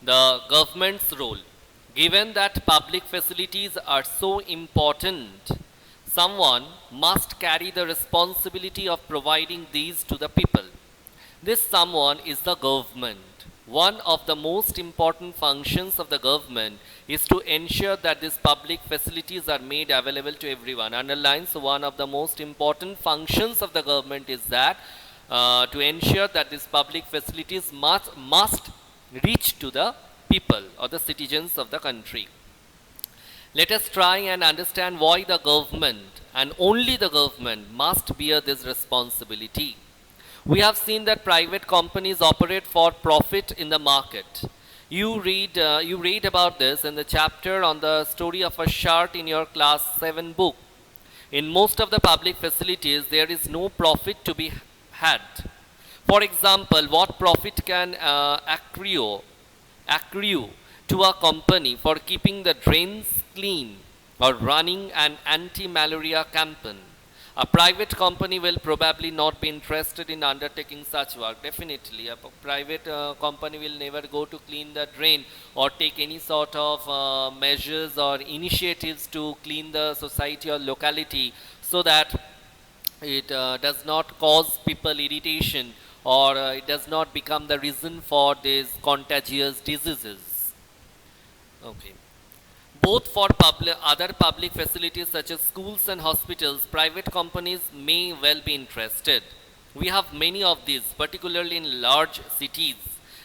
The government's role. Given that public facilities are so important, someone must carry the responsibility of providing these to the people. This someone is the government. One of the most important functions of the government is to ensure that these public facilities are made available to everyone. Underlines one of the most important functions of the government is that to ensure that these public facilities must reach to the people or the citizens of the country. Let us try and understand why the government and only the government must bear this responsibility. We have seen that private companies operate for profit in the market. You read about this in the chapter on the story of a shark in your class 7 book. In most of the public facilities, there is no profit to be had. For example, what profit can accrue to a company for keeping the drains clean or running an anti-malaria campaign? A private company will probably not be interested in undertaking such work. Definitely, a private company will never go to clean the drain or take any sort of measures or initiatives to clean the society or locality so that it does not cause people irritation or it does not become the reason for these contagious diseases. Okay. Both for other public facilities such as schools and hospitals, private companies may well be interested. We have many of these, particularly in large cities.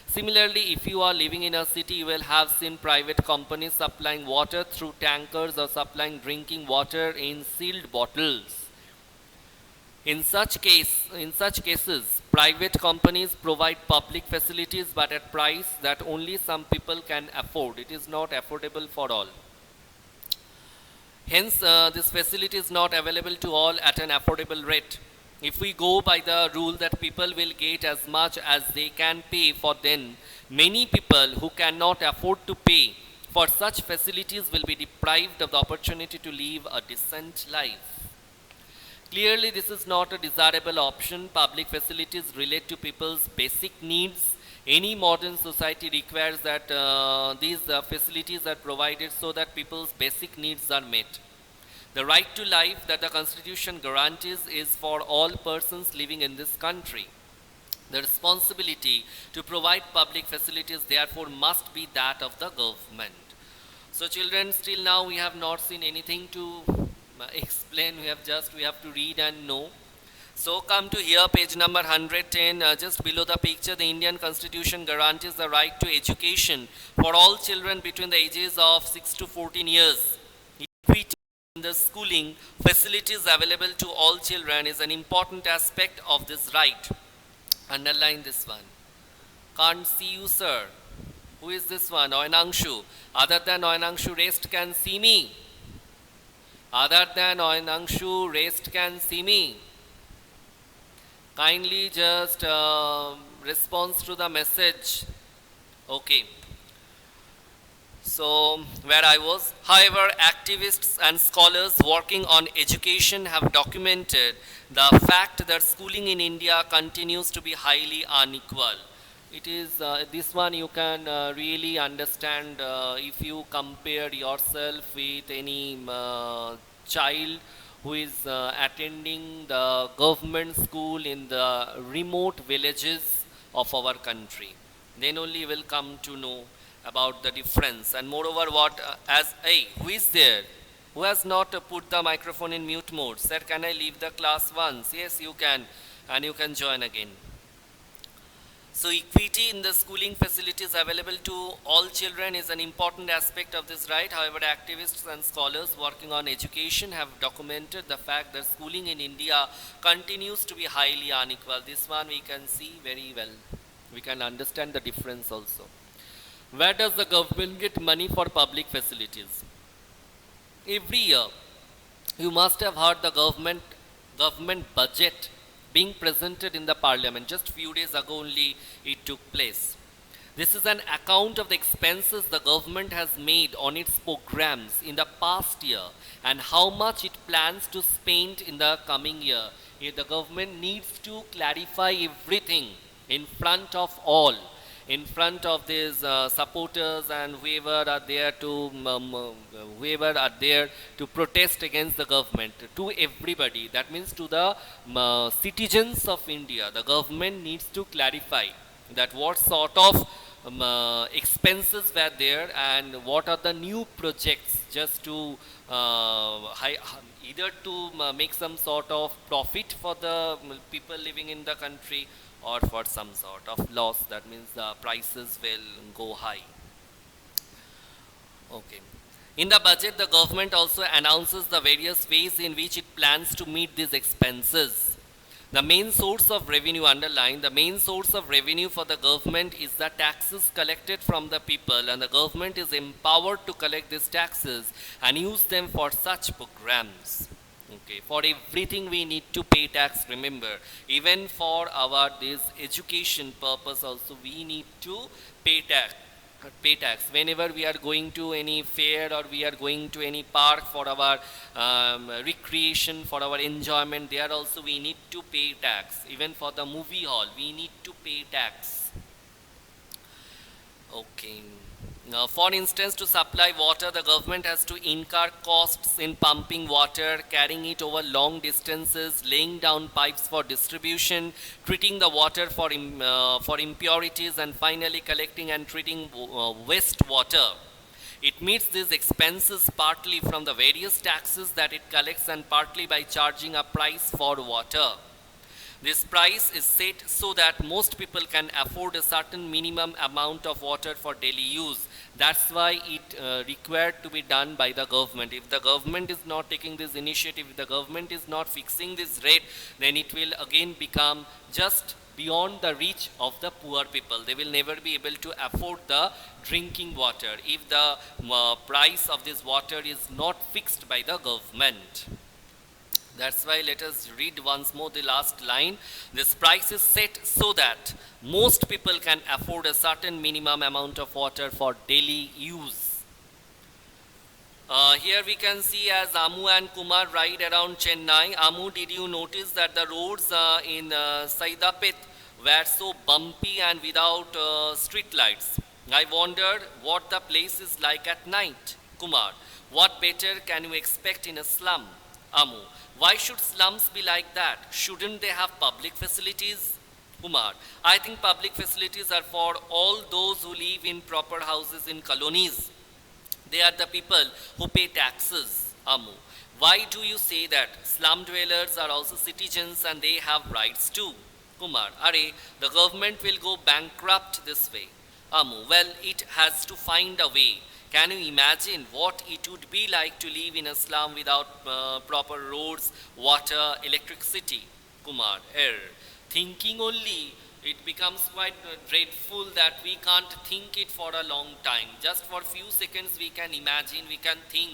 Similarly, if you are living in a city, you will have seen private companies supplying water through tankers or supplying drinking water in sealed bottles. In such cases, private companies provide public facilities but at price that only some people can afford. It is not affordable for all. Hence, this facility is not available to all at an affordable rate. If we go by the rule that people will get as much as they can pay for, then many people who cannot afford to pay for such facilities will be deprived of the opportunity to live a decent life. Clearly, this is not a desirable option. Public facilities relate to people's basic needs. Any modern society requires that these facilities are provided so that people's basic needs are met. The right to life that the Constitution guarantees is for all persons living in this country. The responsibility to provide public facilities, therefore, must be that of the government. So, children, still now we have not seen anything to explain. We have to read and know. So come to here, page number 110, just below the picture. The Indian Constitution guarantees the right to education for all children between the ages of 6 to 14 years. Equity in the schooling facilities available to all children is an important aspect of this right. Underline this one. Can't see you, sir. Who is this one? Oinangshu. Other than Oinangshu, rest can see me. Other than Oinangshu, rest can see me. Kindly just response to the message. Okay. So, where I was. However, activists and scholars working on education have documented the fact that schooling in India continues to be highly unequal. It is this one you can really understand if you compare yourself with any child who is attending the government school in the remote villages of our country. Then only will come to know about the difference. And moreover, what hey, who is there? Who has not put the microphone in mute mode? Sir, can I leave the class once? Yes, you can, and you can join again. So equity in the schooling facilities available to all children is an important aspect of this right. However, activists and scholars working on education have documented the fact that schooling in India continues to be highly unequal. This one we can see very well. We can understand the difference also. Where does the government get money for public facilities? Every year, you must have heard the government budget being presented in the parliament. Just few days ago only it took place. This is an account of the expenses the government has made on its programs in the past year and how much it plans to spend in the coming year. The government needs to clarify everything in front of all. in front of these supporters and whoever are there to protest against the government, to everybody, that means to the citizens of India, the government needs to clarify that what sort of expenses were there and what are the new projects, just to either to make some sort of profit for the people living in the country, or for some sort of loss, that means the prices will go high. Okay. In the budget, the government also announces the various ways in which it plans to meet these expenses. The main source of revenue, underlined, the main source of revenue for the government is the taxes collected from the people, and the government is empowered to collect these taxes and use them for such programs. Okay, for everything we need to pay tax, remember, even for our this education purpose also we need to pay tax. Whenever we are going to any fair or we are going to any park for our recreation, for our enjoyment, there also we need to pay tax. Even for the movie hall we need to pay tax. Okay. Now, for instance, to supply water, the government has to incur costs in pumping water, carrying it over long distances, laying down pipes for distribution, treating the water for impurities, and finally collecting and treating wastewater. It meets these expenses partly from the various taxes that it collects and partly by charging a price for water. This price is set so that most people can afford a certain minimum amount of water for daily use. That's why it required to be done by the government. If the government is not taking this initiative, if the government is not fixing this rate, then it will again become just beyond the reach of the poor people. They will never be able to afford the drinking water if the price of this water is not fixed by the government. That's why let us read once more the last line. This price is set so that most people can afford a certain minimum amount of water for daily use. Here we can see as Amu and Kumar ride around Chennai. Amu, did you notice that the roads in Saidapet were so bumpy and without street lights? I wondered what the place is like at night. Kumar, what better can you expect in a slum? Amu, why should slums be like that? Shouldn't they have public facilities? Kumar, I think public facilities are for all those who live in proper houses in colonies. They are the people who pay taxes. Amu, why do you say that? Slum dwellers are also citizens and they have rights too. Kumar, Are, the government will go bankrupt this way. Amu, well, it has to find a way. Can you imagine what it would be like to live in a slum without proper roads, water, electricity? Kumar, thinking only, it becomes quite dreadful that we can't think it for a long time. Just for few seconds we can imagine, we can think.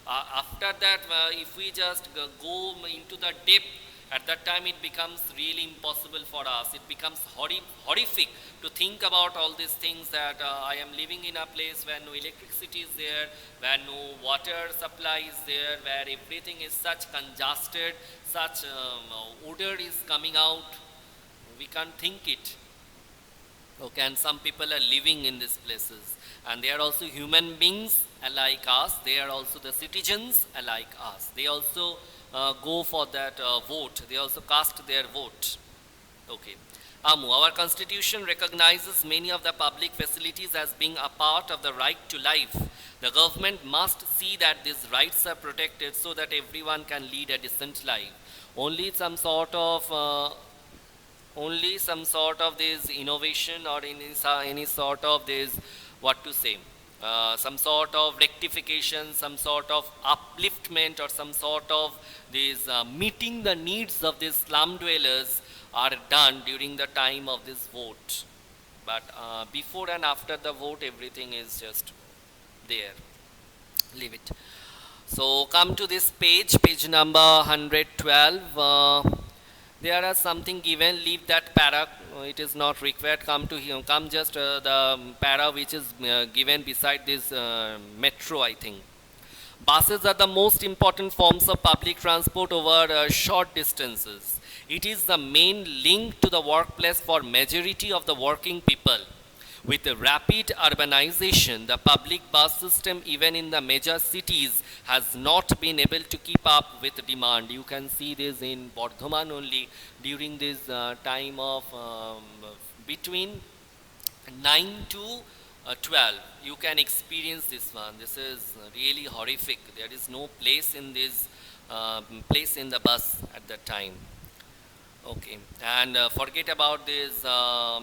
After that, if we just go into the depth, at that time it becomes really impossible for us. It becomes horrific to think about all these things, that I am living in a place where no electricity is there, where no water supply is there, where everything is such congested, such odor is coming out. We can't think it. Okay, and some people are living in these places, and they are also human beings like us. They are also the citizens like us. They also go for that vote. They also cast their vote. Okay. Amu, our constitution recognizes many of the public facilities as being a part of the right to life. The government must see that these rights are protected so that everyone can lead a decent life. Only some sort of this innovation or any sort of this, what to say, some sort of rectification, some sort of upliftment, or some sort of this meeting the needs of these slum dwellers are done during the time of this vote. But before and after the vote, everything is just there. Leave it. So come to this page number 112. There are something given, leave that para, it is not required. Come to here, come just the para which is given beside this metro, I think. Buses are the most important forms of public transport over short distances. It is the main link to the workplace for majority of the working people. With the rapid urbanization, the public bus system, even in the major cities, has not been able to keep up with demand. You can see this in Bardhaman only during this time of between 9 to 12. You can experience this one. This is really horrific. There is no place in this place in the bus at that time. Okay, and forget about these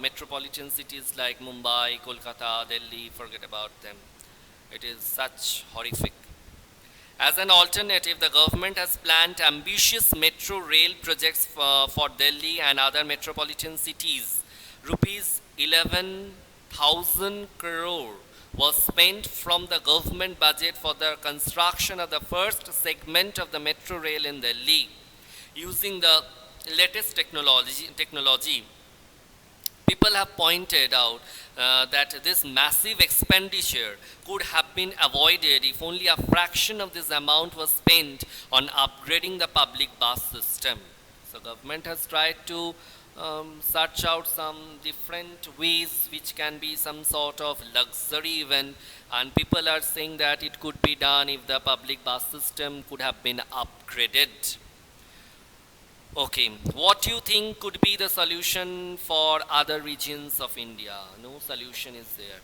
metropolitan cities like Mumbai, Kolkata, Delhi, forget about them. It is such horrific. As an alternative, the government has planned ambitious metro rail projects for Delhi and other metropolitan cities. Rupees 11,000 crore was spent from the government budget for the construction of the first segment of the metro rail in Delhi. Using the latest technology, people have pointed out that this massive expenditure could have been avoided if only a fraction of this amount was spent on upgrading the public bus system. So government has tried to search out some different ways which can be some sort of luxury event, and people are saying that it could be done if the public bus system could have been upgraded. Okay, what do you think could be the solution for other regions of India? No solution is there.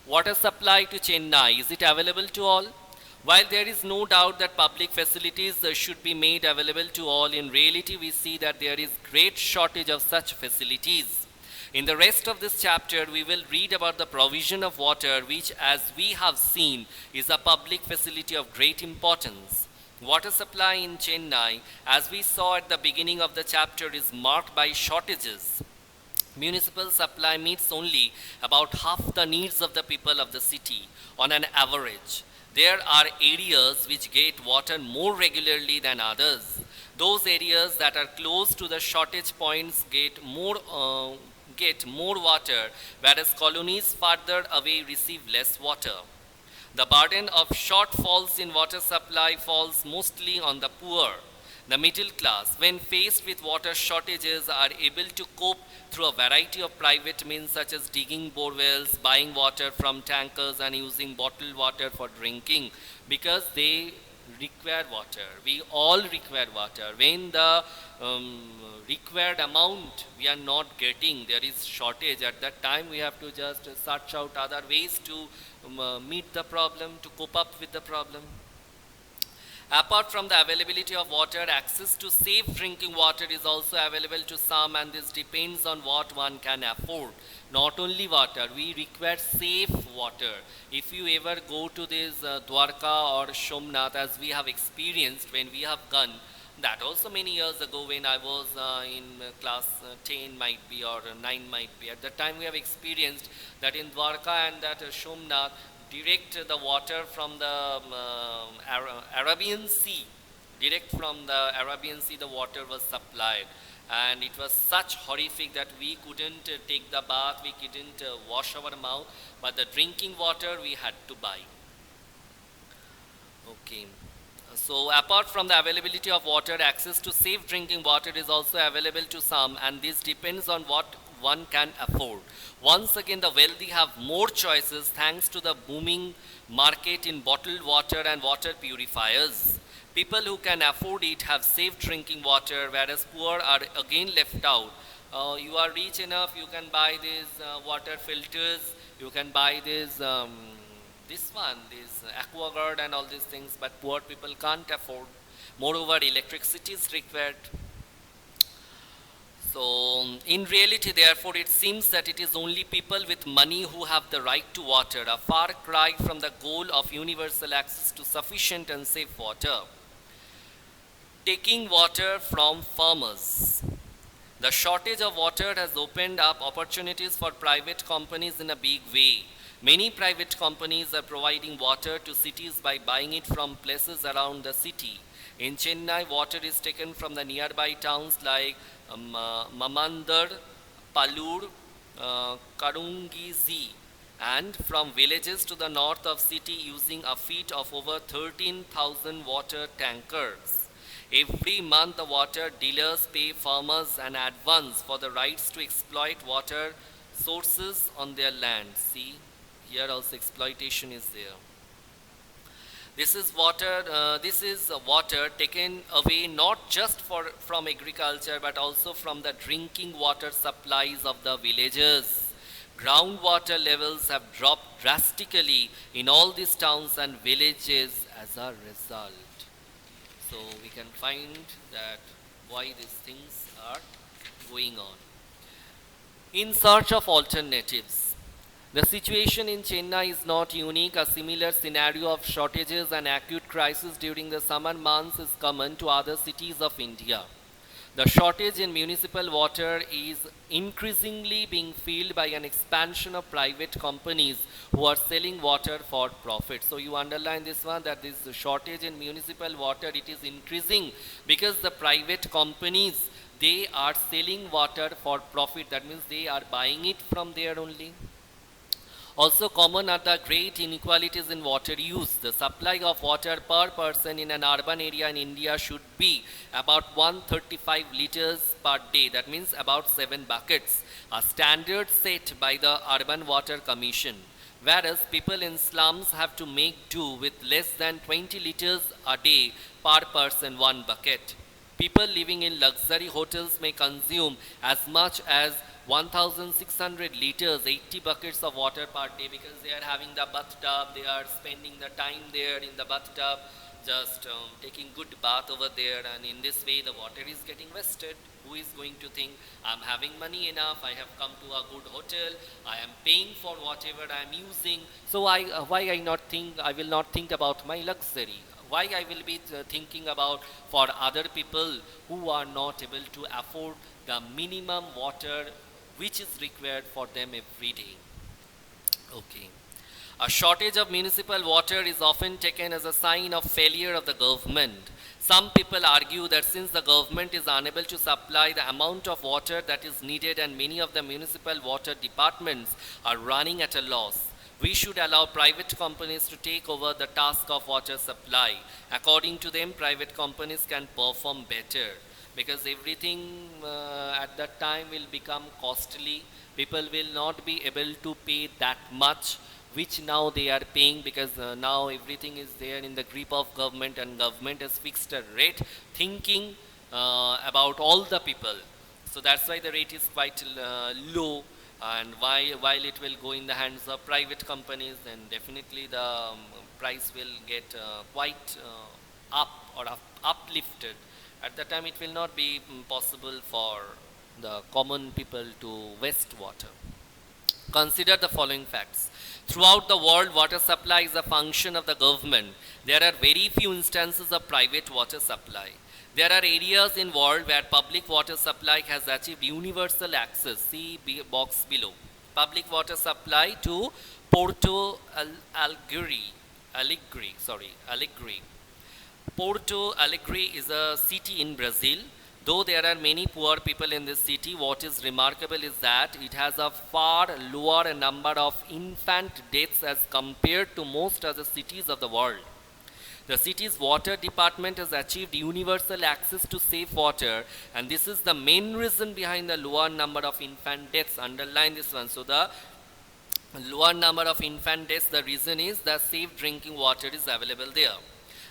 Water supply to Chennai, is it available to all? While there is no doubt that public facilities should be made available to all, in reality we see that there is great shortage of such facilities. In the rest of this chapter, we will read about the provision of water, which, as we have seen, is a public facility of great importance. Water supply in Chennai, as we saw at the beginning of the chapter, is marked by shortages. Municipal supply meets only about half the needs of the people of the city on an average. There are areas which get water more regularly than others. Those areas that are close to the shortage points get more water, whereas colonies farther away receive less water. The burden of shortfalls in water supply falls mostly on the poor. The middle class, when faced with water shortages, are able to cope through a variety of private means such as digging bore wells, buying water from tankers, and using bottled water for drinking, because they require water. We all require water. When the required amount we are not getting, there is shortage. At that time, we have to just search out other ways to meet the problem, to cope up with the problem. Apart from the availability of water, access to safe drinking water is also available to some, and this depends on what one can afford. Not only water, we require safe water. If you ever go to this Dwarka or Somnath, as we have experienced when we have gone, that also many years ago when I was in class 10 might be, or 9 might be. At that time we have experienced that in Dwarka and that Somnath, direct the water from the Arabian Sea, direct from the Arabian Sea the water was supplied, and it was such horrific that we couldn't take the bath, we couldn't wash our mouth, but the drinking water we had to buy. Okay. So apart from the availability of water, access to safe drinking water is also available to some, and this depends on what one can afford. Once again, the wealthy have more choices thanks to the booming market in bottled water and water purifiers. People who can afford it have safe drinking water, whereas poor are again left out. You are rich enough, you can buy these water filters, you can buy this AquaGuard and all these things, but poor people can't afford. Moreover, electricity is required. So, in reality, therefore, it seems that it is only people with money who have the right to water, a far cry from the goal of universal access to sufficient and safe water. Taking water from farmers. The shortage of water has opened up opportunities for private companies in a big way. Many private companies are providing water to cities by buying it from places around the city. In Chennai, water is taken from the nearby towns like Mamandar, Palur, Karungizi, and from villages to the north of city using a fleet of over 13,000 water tankers. Every month, the water dealers pay farmers an advance for the rights to exploit water sources on their land. See, here also exploitation is there. This is water taken away not just from agriculture but also from the drinking water supplies of the villagers. Groundwater levels have dropped drastically in all these towns and villages as a result. So we can find that why these things are going on. In search of alternatives. The situation in Chennai is not unique. A similar scenario of shortages and acute crisis during the summer months is common to other cities of India. The shortage in municipal water is increasingly being filled by an expansion of private companies who are selling water for profit. So you underline this one, that this shortage in municipal water, it is increasing because the private companies, they are selling water for profit. That means they are buying it from there only. Also common are the great inequalities in water use. The supply of water per person in an urban area in India should be about 135 liters per day. That means about 7 buckets, a standard set by the Urban Water Commission. Whereas people in slums have to make do with less than 20 liters a day per person, 1 bucket. People living in luxury hotels may consume as much as 1600 liters, 80 buckets of water per day, because they are having the bathtub, they are spending the time there in the bathtub, just taking good bath over there, and in this way the water is getting wasted. Who is going to think, I'm having money enough, I have come to a good hotel, I am paying for whatever I am using, so why I will not think about my luxury? Why I will be thinking about for other people who are not able to afford the minimum water which is required for them every day. Okay. A shortage of municipal water is often taken as a sign of failure of the government. Some people argue that since the government is unable to supply the amount of water that is needed and many of the municipal water departments are running at a loss, we should allow private companies to take over the task of water supply. According to them, private companies can perform better, because everything at that time will become costly. People will not be able to pay that much which now they are paying, because now everything is there in the grip of government, and government has fixed a rate thinking about all the people. So that's why the rate is quite low, and while it will go in the hands of private companies, then definitely the price will get quite uplifted. At that time, it will not be possible for the common people to waste water. Consider the following facts. Throughout the world, water supply is a function of the government. There are very few instances of private water supply. There are areas in world where public water supply has achieved universal access. See box below. Public water supply to Porto Alegre. Porto Alegre is a city in Brazil. Though there are many poor people in this city, what is remarkable is that it has a far lower number of infant deaths as compared to most other cities of the world. The city's water department has achieved universal access to safe water, and this is the main reason behind the lower number of infant deaths. Underline this one. So the lower number of infant deaths, the reason is that safe drinking water is available there.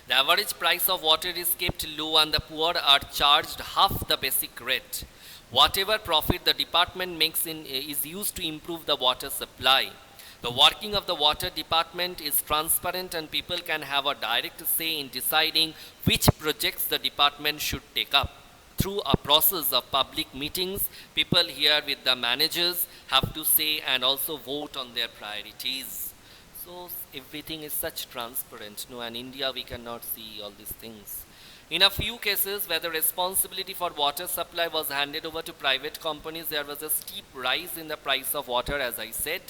The average price of water is kept low, and the poor are charged half the basic rate. Whatever profit the department makes is used to improve the water supply. The working of the water department is transparent, and people can have a direct say in deciding which projects the department should take up. Through a process of public meetings, people here with the managers have to say and also vote on their priorities. So everything is such transparent. No, in India we cannot see all these things. In a few cases where the responsibility for water supply was handed over to private companies, there was a steep rise in the price of water, as I said,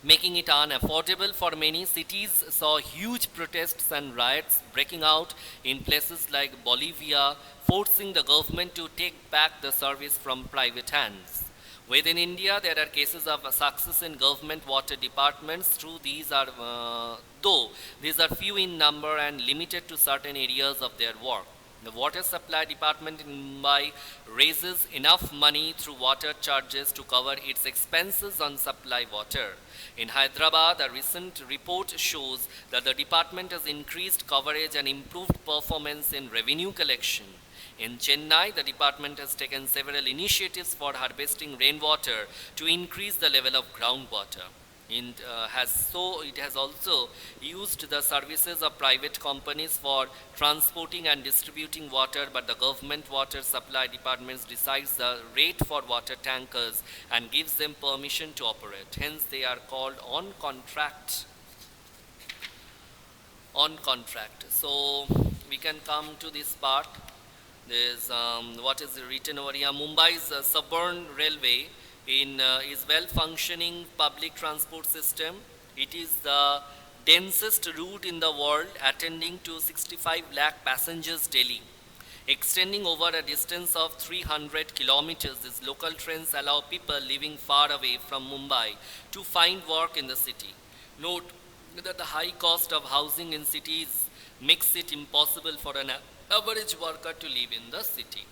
making it unaffordable for many. Cities saw huge protests and riots breaking out in places like Bolivia, forcing the government to take back the service from private hands. Within India, there are cases of success in government water departments. Though these are few in number and limited to certain areas of their work. The water supply department in Mumbai raises enough money through water charges to cover its expenses on supply water. In Hyderabad, a recent report shows that the department has increased coverage and improved performance in revenue collection. In Chennai, the department has taken several initiatives for harvesting rainwater to increase the level of groundwater. It has also used the services of private companies for transporting and distributing water, but the government water supply departments decides the rate for water tankers and gives them permission to operate. Hence, they are called on contract. On contract. So we can come to this part. There's what is written over here. Mumbai's suburban railway is well functioning public transport system. It is the densest route in the world, attending to 65 lakh passengers daily. Extending over a distance of 300 kilometers, these local trains allow people living far away from Mumbai to find work in the city. Note that the high cost of housing in cities makes it impossible for an average worker to live in the city.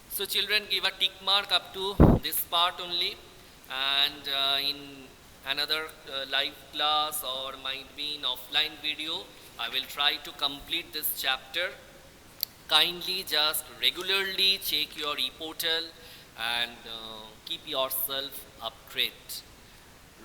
So children, give a tick mark up to this part only, and in another live class or might be in offline video, I will try to complete this chapter. Kindly just regularly check your e-portal and keep yourself updated.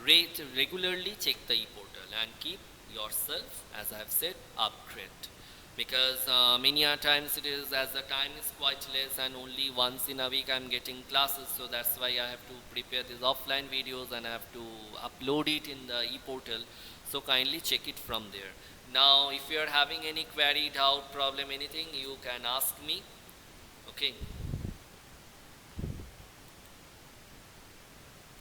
Regularly check the e-portal and keep yourself, as I have said, updated. Because many a times it is, as the time is quite less and only once in a week I'm getting classes, so that's why I have to prepare these offline videos and I have to upload it in the e-portal. So kindly check it from there. Now if you are having any query, doubt, problem, anything, you can ask me. Okay.